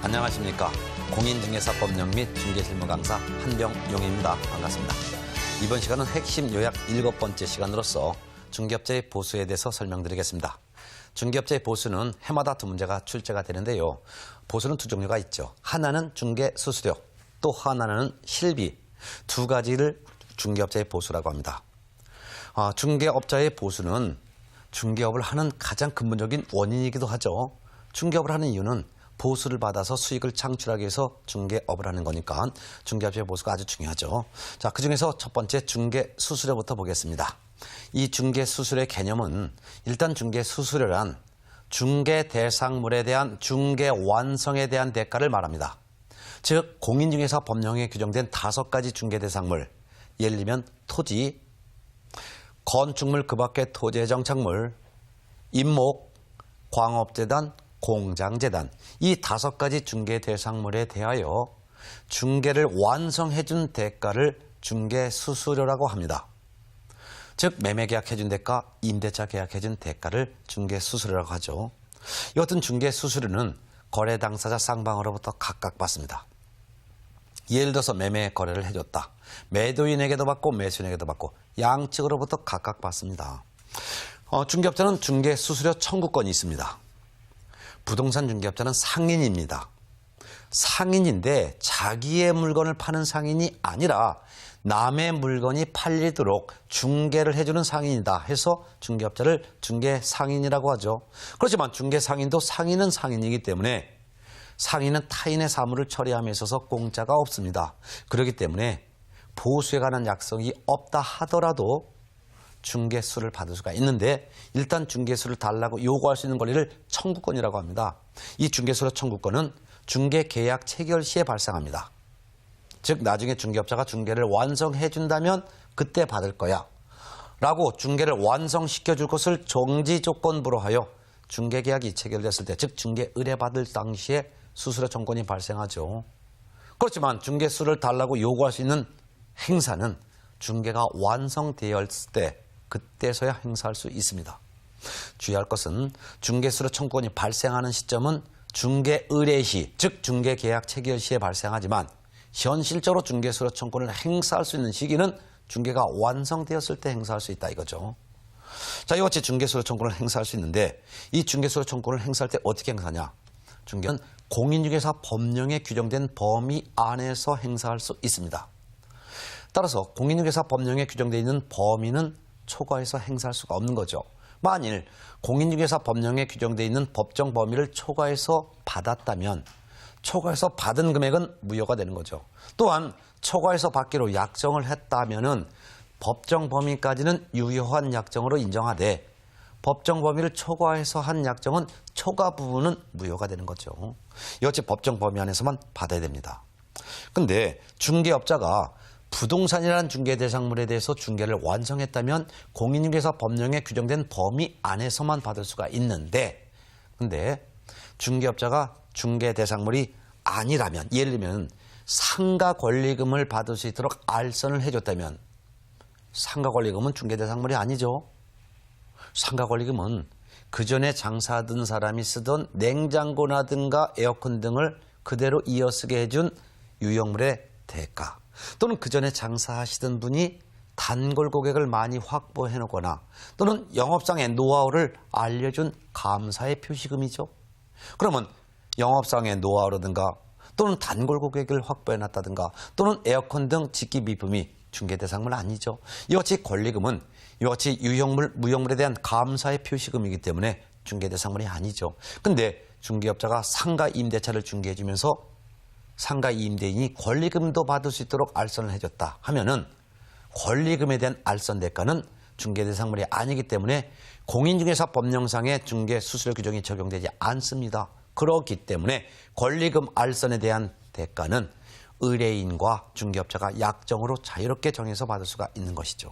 안녕하십니까. 공인중개사법령 및 중개실무 강사 한병용입니다. 반갑습니다. 이번 시간은 핵심 요약 7번째 시간으로서 중개업자의 보수에 대해서 설명드리겠습니다. 중개업자의 보수는 해마다 두 문제가 출제가 되는데요. 보수는 두 종류가 있죠. 하나는 중개수수료, 또 하나는 실비. 두 가지를 중개업자의 보수라고 합니다. 중개업자의 보수는 중개업을 하는 가장 근본적인 원인이기도 하죠. 중개업을 하는 이유는 보수를 받아서 수익을 창출하기 위해서 중개업을 하는 거니까 중개업자의 보수가 아주 중요하죠. 자, 그중에서 첫 번째 중개수수료부터 보겠습니다. 이 중개수수료의 개념은 일단 중개수수료란 중개대상물에 대한 중개완성에 대한 대가를 말합니다. 즉 공인중개사 법령에 규정된 5가지 중개대상물, 예를 들면 토지, 건축물 그 밖의 토지의 정착물, 임목, 광업재단, 공장재단, 이 5가지 중개대상물에 대하여 중개를 완성해준 대가를 중개수수료라고 합니다. 즉 매매계약해준 대가, 임대차 계약해준 대가를 중개수수료라고 하죠. 이 같은 중개수수료는 거래 당사자 쌍방으로부터 각각 받습니다. 예를 들어서 매매 거래를 해줬다. 매도인에게도 받고 매수인에게도 받고 양측으로부터 각각 받습니다. 중개업자는 중개수수료 청구권이 있습니다. 부동산 중개업자는 상인입니다. 상인인데 자기의 물건을 파는 상인이 아니라 남의 물건이 팔리도록 중개를 해주는 상인이다 해서 중개업자를 중개상인이라고 하죠. 그렇지만 중개상인도 상인은 상인이기 때문에 상인은 타인의 사물을 처리함에 있어서 공짜가 없습니다. 그렇기 때문에 보수에 관한 약속이 없다 하더라도 중개수를 받을 수가 있는데 일단 중개수를 달라고 요구할 수 있는 권리를 청구권이라고 합니다. 이 중개수료 청구권은 중개계약 체결 시에 발생합니다. 즉 나중에 중개업자가 중개를 완성해 준다면 그때 받을 거야 라고 중개를 완성시켜 줄 것을 정지 조건부로 하여 중개계약이 체결됐을 때, 즉 중개 의뢰받을 당시에 수수료 청구권이 발생하죠. 그렇지만 중개수를 달라고 요구할 수 있는 행사는 중개가 완성되었을 때 그때서야 행사할 수 있습니다. 주의할 것은 중개수료 청구권이 발생하는 시점은 중개 의뢰 시, 즉 중개계약 체결 시에 발생하지만 현실적으로 중개수료 청구권을 행사할 수 있는 시기는 중개가 완성되었을 때 행사할 수 있다 이거죠. 자, 이같이 중개수료 청구권을 행사할 수 있는데 이 중개수료 청구권을 행사할 때 어떻게 행사하냐? 중개는 공인중개사 법령에 규정된 범위 안에서 행사할 수 있습니다. 따라서 공인중개사 법령에 규정되어 있는 범위는 초과해서 행사할 수가 없는 거죠. 만일 공인중개사 법령에 규정되어 있는 법정 범위를 초과해서 받았다면 초과해서 받은 금액은 무효가 되는 거죠. 또한 초과해서 받기로 약정을 했다면은 법정 범위까지는 유효한 약정으로 인정하되 법정 범위를 초과해서 한 약정은 초과 부분은 무효가 되는 거죠. 이것이 법정 범위 안에서만 받아야 됩니다. 근데 중개업자가 부동산이라는 중개대상물에 대해서 중개를 완성했다면 공인중개사 법령에 규정된 범위 안에서만 받을 수가 있는데, 근데 중개업자가 중개대상물이 아니라면, 예를 들면 상가 권리금을 받을 수 있도록 알선을 해줬다면 상가 권리금은 중개대상물이 아니죠. 상가 권리금은 그 전에 장사하던 사람이 쓰던 냉장고라든가 에어컨 등을 그대로 이어쓰게 해준 유형물의 대가, 또는 그 전에 장사하시던 분이 단골 고객을 많이 확보해 놓거나 또는 영업상의 노하우를 알려준 감사의 표시금이죠. 그러면 영업상의 노하우라든가 또는 단골 고객을 확보해 놨다든가 또는 에어컨 등 직기 미품이 중개대상물 아니죠. 이같이 권리금은 이같이 유형물, 무형물에 대한 감사의 표시금이기 때문에 중개대상물이 아니죠. 근데 중개업자가 상가 임대차를 중개해 주면서 상가 임대인이 권리금도 받을 수 있도록 알선을 해줬다 하면은 권리금에 대한 알선 대가는 중개대상물이 아니기 때문에 공인중개사 법령상의 중개수수료 규정이 적용되지 않습니다. 그렇기 때문에 권리금 알선에 대한 대가는 의뢰인과 중개업자가 약정으로 자유롭게 정해서 받을 수가 있는 것이죠.